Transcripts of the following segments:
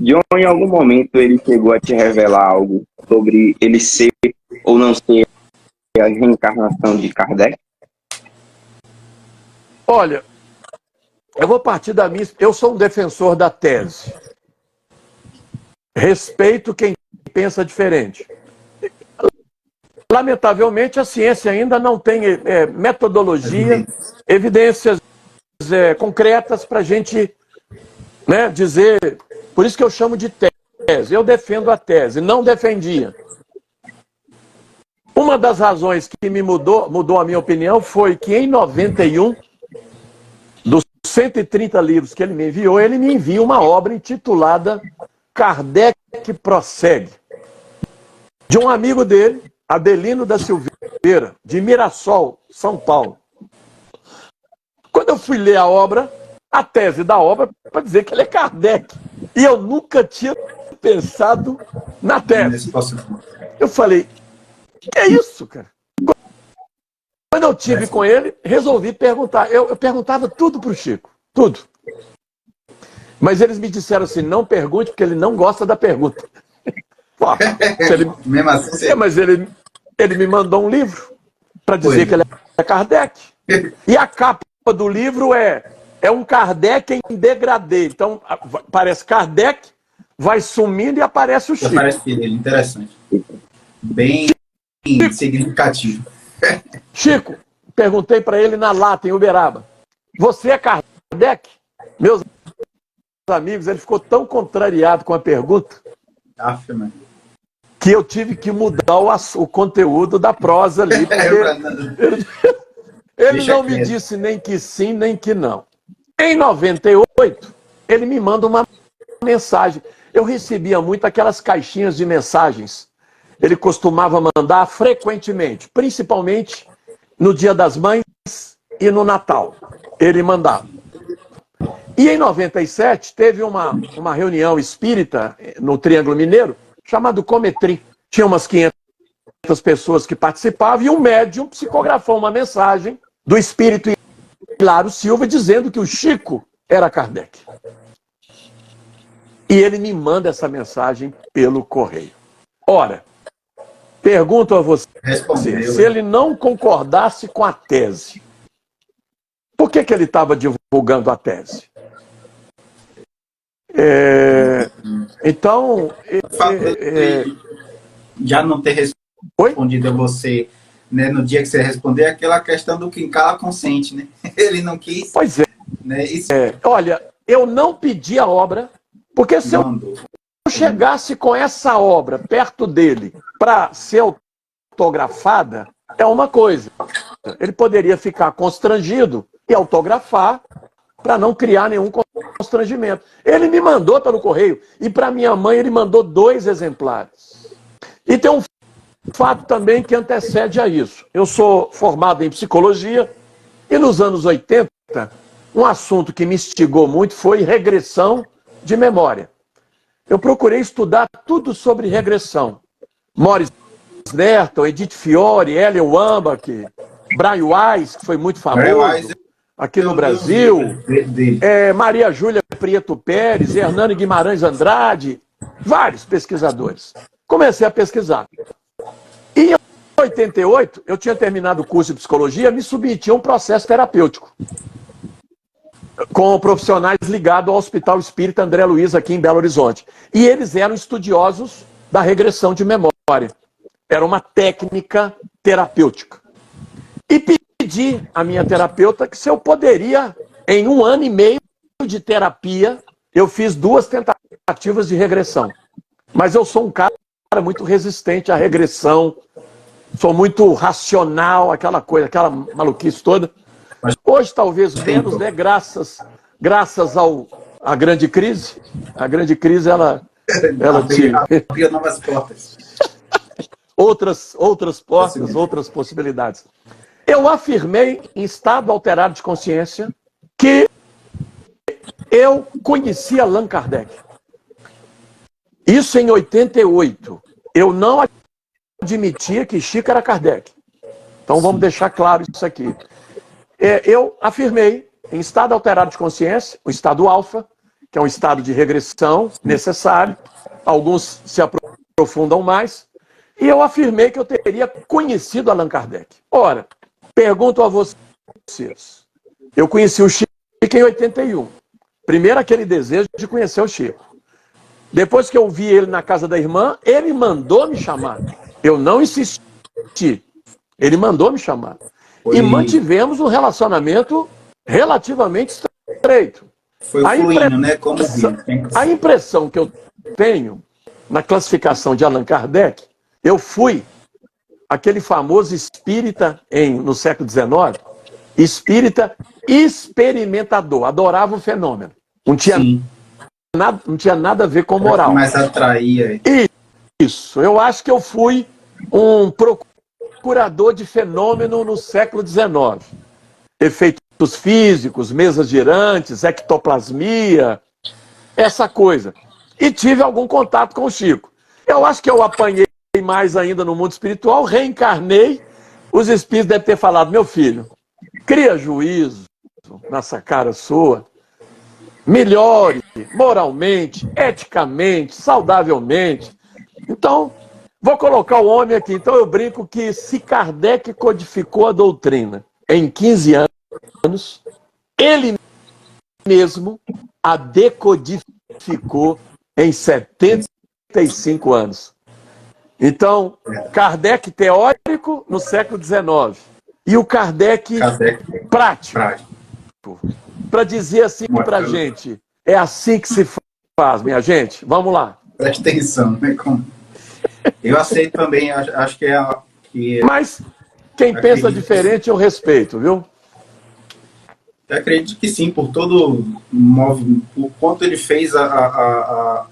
John, em algum momento ele chegou a te revelar algo sobre ele ser ou não ser a reencarnação de Kardec? Olha, eu vou partir da minha... Eu sou um defensor da tese. Respeito quem pensa diferente. Lamentavelmente, a ciência ainda não tem metodologia, evidências concretas para a gente, né, dizer... Por isso que eu chamo de tese. Eu defendo a tese, não defendia. Uma das razões que me mudou a minha opinião foi que em 91, dos 130 livros que ele me envia uma obra intitulada Kardec Prossegue, de um amigo dele, Adelino da Silveira, de Mirassol, São Paulo. Quando eu fui ler a obra, a tese da obra, para dizer que ele é Kardec. E eu nunca tinha pensado na tese. Eu falei, que é isso, cara? Quando eu tive com ele, resolvi perguntar. Eu perguntava tudo para o Chico, tudo. Mas eles me disseram assim, não pergunte, porque ele não gosta da pergunta. Pô, Mesmo assim, mas ele me mandou um livro para dizer que ele é Kardec. E a capa do livro é um Kardec em degradê. Então, parece Kardec, vai sumindo e aparece o Chico. Aparece ele, interessante. Bem significativo. Chico, perguntei para ele na lata, em Uberaba, você é Kardec? Meus amigos, ele ficou tão contrariado com a pergunta que eu tive que mudar o conteúdo da prosa ali. Ele não me disse nem que sim, nem que não. Em 98, ele me manda uma mensagem. Eu recebia muito aquelas caixinhas de mensagens. Ele costumava mandar frequentemente, principalmente no Dia das Mães e no Natal. Ele mandava. E em 97, teve uma reunião espírita no Triângulo Mineiro, chamado Cometrim. Tinha umas 500 pessoas que participavam e um médium psicografou uma mensagem do espírito Hilário Silva dizendo que o Chico era Kardec. E ele me manda essa mensagem pelo correio. Ora, pergunto a você, se ele não concordasse com a tese, por que ele estava divulgando a tese? Então... já não ter respondido a você, né, no dia que você responder, aquela questão do quem cala consente, né? Ele não quis. Pois é. Né? Isso... Olha, eu não pedi a obra, porque se eu chegasse com essa obra perto dele para ser autografada, é uma coisa. Ele poderia ficar constrangido e autografar para não criar nenhum constrangimento. Ele me mandou pelo correio e para minha mãe ele mandou 2 exemplares. E tem um fato também que antecede a isso. Eu sou formado em psicologia e nos anos 80, um assunto que me instigou muito foi regressão de memória. Eu procurei estudar tudo sobre regressão. Morris Nerton, Edith Fiore, Helen Wambach, Brian Weiss, que foi muito famoso aqui no Brasil, Maria Júlia Prieto Pérez, Hernani Guimarães Andrade, vários pesquisadores. Comecei a pesquisar. E em 88, eu tinha terminado o curso de psicologia, me submeti a um processo terapêutico com profissionais ligados ao Hospital Espírita André Luiz, aqui em Belo Horizonte. E eles eram estudiosos da regressão de memória. Era uma técnica terapêutica. E pedi à minha terapeuta que se eu poderia, em 1 ano e meio de terapia, eu fiz 2 tentativas de regressão. Mas eu sou um cara muito resistente à regressão, sou muito racional, aquela coisa, aquela maluquice toda. Hoje talvez menos, né? Graças à grande crise. A grande crise, ela abriu novas portas. outras portas, outras possibilidades. Eu afirmei, em estado alterado de consciência, que eu conhecia Allan Kardec. Isso em 88. Eu não admitia que Chico era Kardec. Então vamos deixar claro isso aqui. Eu afirmei, em estado alterado de consciência, o estado alfa, que é um estado de regressão necessário, alguns se aprofundam mais, e eu afirmei que eu teria conhecido Allan Kardec. Ora, pergunto a vocês, eu conheci o Chico em 81, primeiro aquele desejo de conhecer o Chico. Depois que eu vi ele na casa da irmã, ele mandou me chamar. Eu não insisti. Ele mandou me chamar. E mantivemos um relacionamento relativamente estreito. Foi fluindo, né? Como a impressão que eu tenho na classificação de Allan Kardec, eu fui aquele famoso espírita no século XIX, espírita experimentador, adorava o fenômeno. Não tinha nada a ver com moral. Mas atraía. Isso. Eu acho que eu fui um procurador de fenômeno no século XIX. Efeitos físicos, mesas girantes, ectoplasmia, essa coisa. E tive algum contato com o Chico. Eu acho que eu apanhei mais ainda no mundo espiritual, reencarnei. Os espíritos devem ter falado, meu filho, cria juízo nessa cara sua, melhore moralmente, eticamente, saudavelmente. Então, vou colocar o homem aqui. Então eu brinco que se Kardec codificou a doutrina em 15 anos, ele mesmo a decodificou em 75 anos. Então, Kardec teórico no século XIX e o Kardec prático. Para dizer assim para a gente, é assim que se faz, minha gente. Vamos lá. Preste atenção, né? Eu aceito também, acho que é... Mas quem pensa diferente eu respeito, viu? Eu acredito que sim, por todo o quanto ele fez a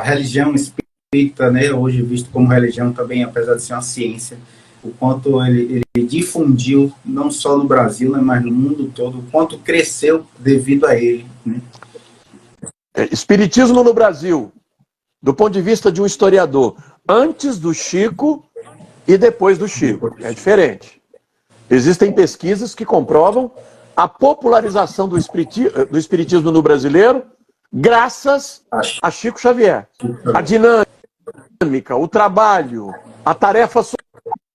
religião espírita, né, hoje visto como religião também, apesar de ser uma ciência, o quanto ele difundiu, não só no Brasil, né, mas no mundo todo, o quanto cresceu devido a ele. Né? Espiritismo no Brasil, do ponto de vista de um historiador, antes do Chico e depois do Chico, é diferente. Existem pesquisas que comprovam a popularização do espiritismo no brasileiro graças a Chico Xavier. A dinâmica, o trabalho, a tarefa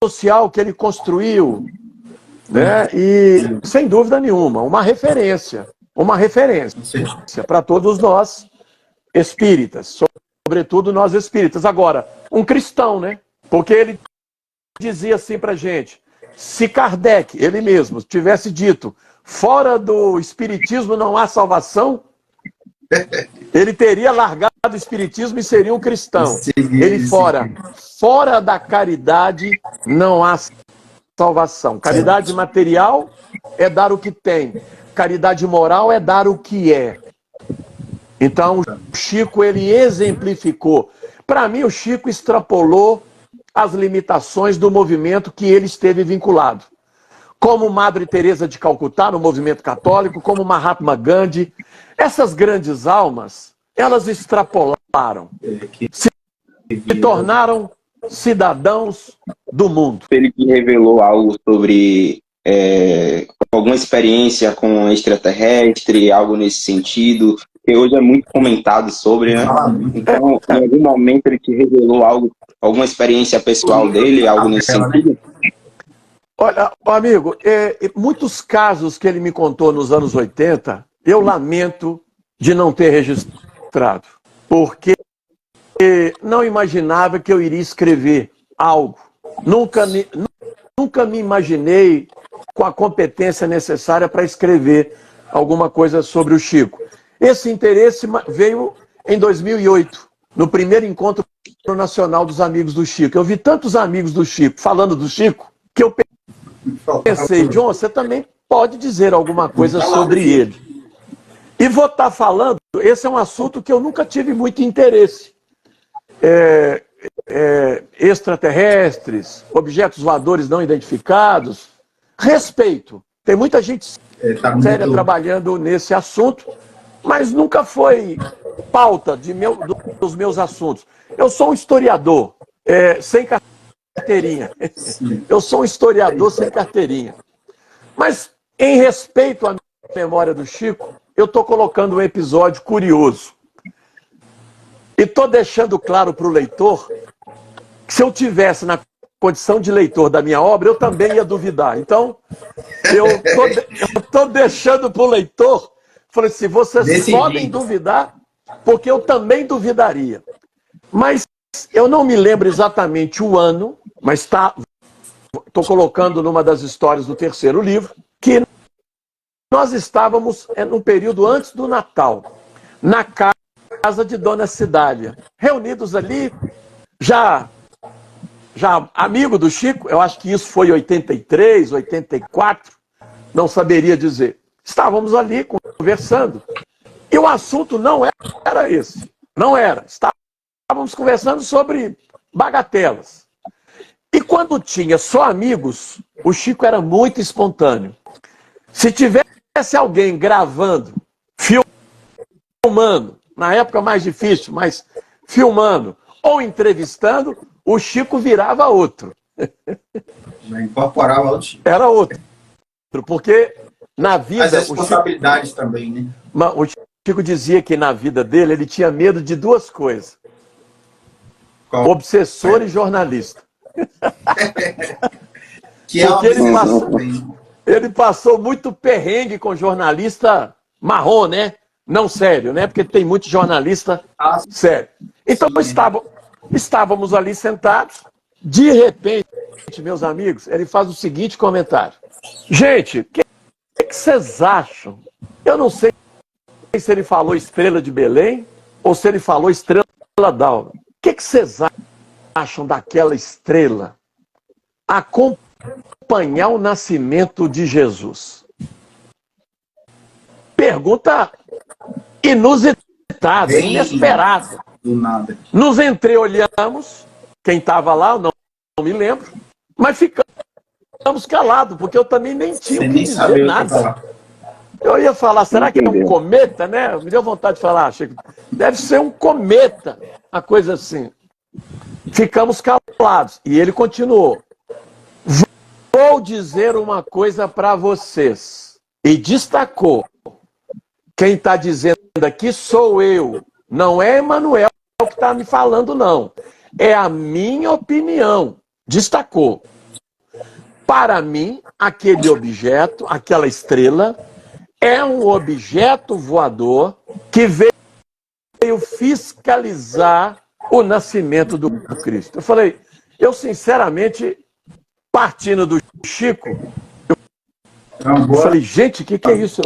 social que ele construiu, né? E, sem dúvida nenhuma, uma referência para todos nós espíritas, sobretudo nós espíritas. Agora, um cristão, né? Porque ele dizia assim pra gente, se Kardec, ele mesmo, tivesse dito, fora do espiritismo não há salvação, ele teria largado o espiritismo e seria um cristão. Ele fora da caridade não há salvação. Caridade material é dar o que tem. Caridade moral é dar o que é. Então, o Chico, ele exemplificou. Para mim, o Chico extrapolou as limitações do movimento que ele esteve vinculado. Como Madre Teresa de Calcutá, no movimento católico, como Mahatma Gandhi. Essas grandes almas, elas extrapolaram. Se tornaram cidadãos do mundo. Ele que revelou algo sobre alguma experiência com extraterrestre, algo nesse sentido, que hoje é muito comentado sobre, né? Então, em algum momento ele te revelou algo, alguma experiência pessoal dele, algo nesse sentido? Olha, amigo, muitos casos que ele me contou nos anos 80, eu lamento de não ter registrado, porque não imaginava que eu iria escrever algo. Nunca me imaginei com a competência necessária para escrever alguma coisa sobre o Chico. Esse interesse veio em 2008, no primeiro encontro nacional dos amigos do Chico. Eu vi tantos amigos do Chico falando do Chico, que eu pensei, John, você também pode dizer alguma coisa sobre ele. E vou estar falando, esse é um assunto que eu nunca tive muito interesse. Extraterrestres, objetos voadores não identificados. Respeito. Tem muita gente séria trabalhando nesse assunto, mas nunca foi pauta dos meus assuntos. Eu sou um historiador sem carteirinha. Eu sou um historiador sem carteirinha. Mas, em respeito à memória do Chico, eu estou colocando um episódio curioso. E estou deixando claro para o leitor que se eu tivesse na condição de leitor da minha obra, eu também ia duvidar. Então, eu estou deixando para o leitor, falei assim, vocês podem duvidar, porque eu também duvidaria. Mas eu não me lembro exatamente o ano, mas estou colocando numa das histórias do terceiro livro, que nós estávamos num período antes do Natal, na casa de Dona Cidália, reunidos ali, já amigo do Chico, eu acho que isso foi 83, 84, não saberia dizer. Estávamos ali conversando, e o assunto não era esse, não era. Estávamos conversando sobre bagatelas. E quando tinha só amigos, o Chico era muito espontâneo. Se tivesse alguém gravando, filmando, na época mais difícil, mas filmando ou entrevistando, o Chico virava outro. Já incorporava outro Chico. Era outro. Porque na vida... As responsabilidades também, né? O Chico dizia que na vida dele ele tinha medo de duas coisas. Qual? Obsessor e jornalista. Que é uma ele passou muito perrengue com jornalista marrom, né? Não sério, né? Porque tem muito jornalista sério. Então estávamos ali sentados, de repente, meus amigos, ele faz o seguinte comentário. Gente, o que vocês acham? Eu não sei se ele falou Estrela de Belém ou se ele falou Estrela d'Alva. O que vocês acham daquela estrela acompanhar o nascimento de Jesus? Pergunta inusitada, inesperada. Do nada. Nos entreolhamos, quem estava lá, eu não me lembro, mas ficamos calados, porque eu também nem tinha o que dizer nada. Eu ia falar, será que é um cometa, né? Me deu vontade de falar, Chico, deve ser um cometa, uma coisa assim. Ficamos calados. E ele continuou. Vou dizer uma coisa para vocês. E destacou. Quem está dizendo aqui sou eu. Não é Emanuel que está me falando, não. É a minha opinião. Destacou. Para mim, aquele objeto, aquela estrela, é um objeto voador que veio fiscalizar o nascimento do Cristo. Eu falei, eu sinceramente, partindo do Chico, eu falei, gente, o que é isso?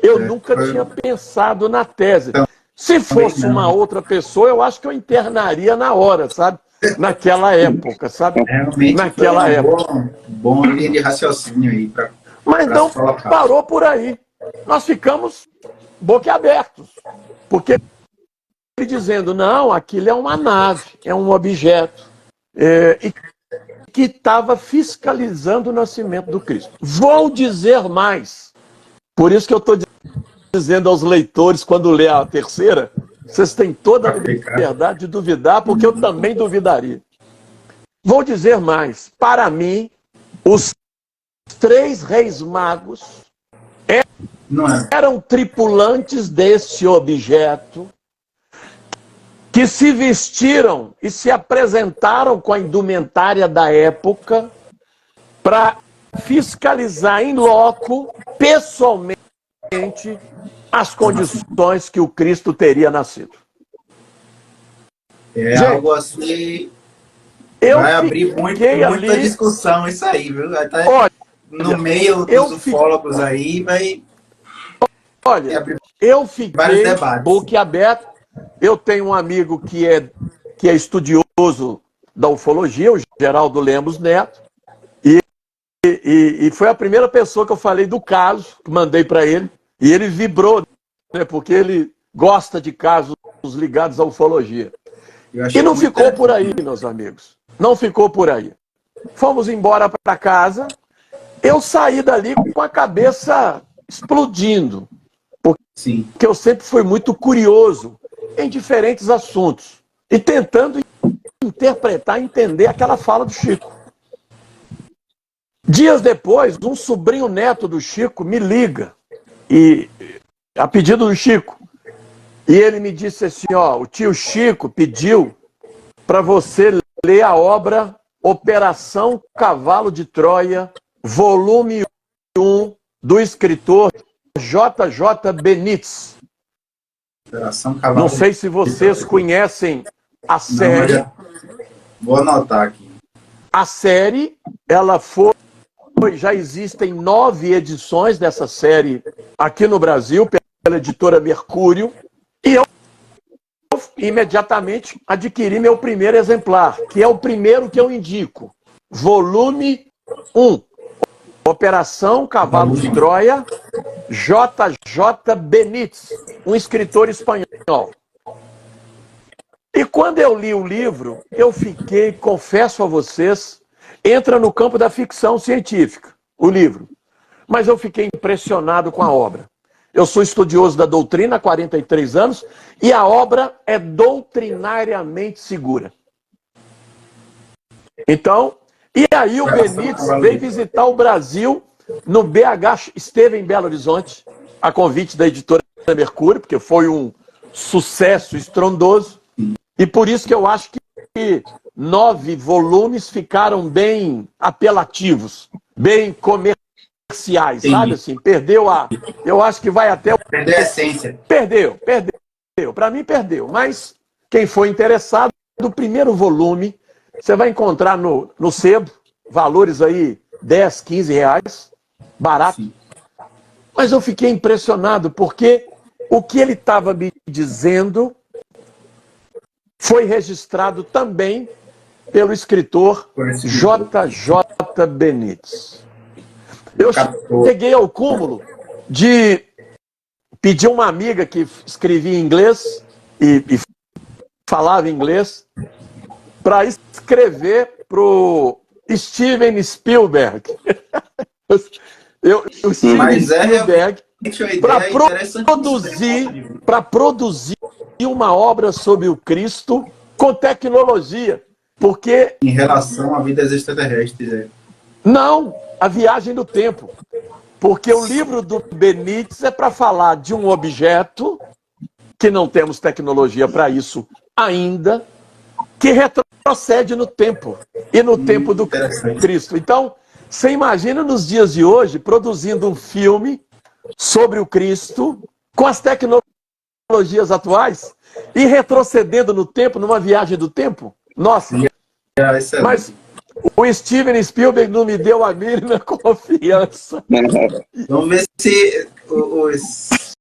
Eu nunca tinha pensado na tese. Se fosse uma outra pessoa, eu acho que eu internaria na hora, sabe? Naquela época, sabe? Realmente naquela época. Bom linha de raciocínio aí. Mas não parou por aí. Nós ficamos boquiabertos. Porque ele dizendo, não, aquilo é uma nave, é um objeto. E que estava fiscalizando o nascimento do Cristo. Vou dizer mais. Por isso que eu estou dizendo aos leitores, quando lê a terceira, vocês têm toda a liberdade de duvidar, porque eu também duvidaria. Vou dizer mais. Para mim, os 3 reis magos eram tripulantes desse objeto que se vestiram e se apresentaram com a indumentária da época para fiscalizar em loco, pessoalmente, as condições que o Cristo teria nascido. Gente, algo assim. Vai abrir muita discussão isso aí, viu? Vai estar no meio dos ufólogos aí, vai. Olha, eu fiquei boquiaberto. Eu tenho um amigo que é estudioso da ufologia, o Geraldo Lemos Neto, e foi a primeira pessoa que eu falei do caso, que mandei para ele, e ele vibrou, né, porque ele gosta de casos ligados à ufologia. E não ficou por aí, meus amigos. Não ficou por aí. Fomos embora para casa, eu saí dali com a cabeça explodindo, porque eu sempre fui muito curioso em diferentes assuntos e tentando interpretar, entender aquela fala do Chico. Dias depois, um sobrinho neto do Chico me liga e a pedido do Chico. E ele me disse assim, ó, o tio Chico pediu para você ler a obra Operação Cavalo de Troia, volume 1, do escritor J.J. Benítez. Operação Cavalo. Não sei se vocês conhecem a série. Vou anotar aqui. A série, ela foi, já existem 9 edições dessa série aqui no Brasil, pela editora Mercúrio, e eu imediatamente adquiri meu primeiro exemplar, que é o primeiro que eu indico. Volume 1, Operação Cavalo de Troia, J.J. Benítez, um escritor espanhol. E quando eu li o livro, eu fiquei, confesso a vocês, entra no campo da ficção científica, o livro. Mas eu fiquei impressionado com a obra. Eu sou estudioso da doutrina há 43 anos e a obra é doutrinariamente segura. Então, e aí o Benítez veio visitar o Brasil no BH, esteve em Belo Horizonte, a convite da editora Mercúrio, porque foi um sucesso estrondoso. E por isso que eu acho que 9 volumes ficaram bem apelativos, bem comerciais, sabe assim? Perdeu a... Eu acho que vai até... Perdeu a essência. Perdeu. Para mim, perdeu. Mas quem for interessado, do primeiro volume, você vai encontrar no sebo, valores aí 10, 15 reais, barato. Sim. Mas eu fiquei impressionado, porque o que ele estava me dizendo foi registrado também pelo escritor J.J. Benítez. Eu cheguei ao cúmulo de pedir uma amiga que escrevia em inglês e falava inglês para escrever para o Steven Spielberg. O Steven Spielberg para produzir uma obra sobre o Cristo com tecnologia, porque... Em relação à vida extraterrestre. Não, a viagem do tempo. Porque o livro do Benítez é para falar de um objeto, que não temos tecnologia para isso ainda, que retrocede no tempo, e no tempo do Cristo. Então, você imagina nos dias de hoje, produzindo um filme sobre o Cristo, com as tecnologias atuais, e retrocedendo no tempo, numa viagem do tempo? Nossa! Mas o Steven Spielberg não me deu a mínima confiança. Vamos ver se